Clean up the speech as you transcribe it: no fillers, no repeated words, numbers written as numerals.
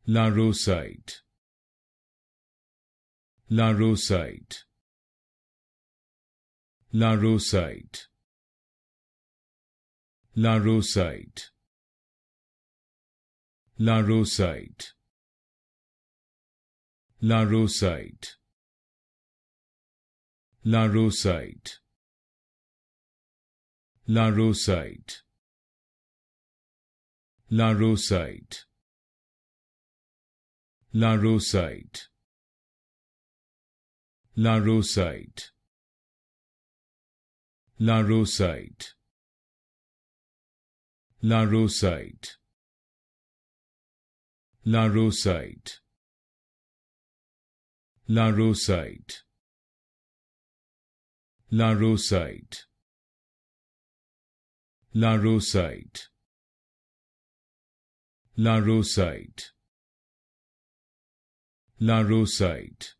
Larosite, Larosite, Larosite, Larosite, Larosite, Larosite, Larosite, Larosite, Larosite, Larosite, Larosite, Larosite, Larosite, Larosite, Larosite, Larosite, Larosite, Larosite, Larosite,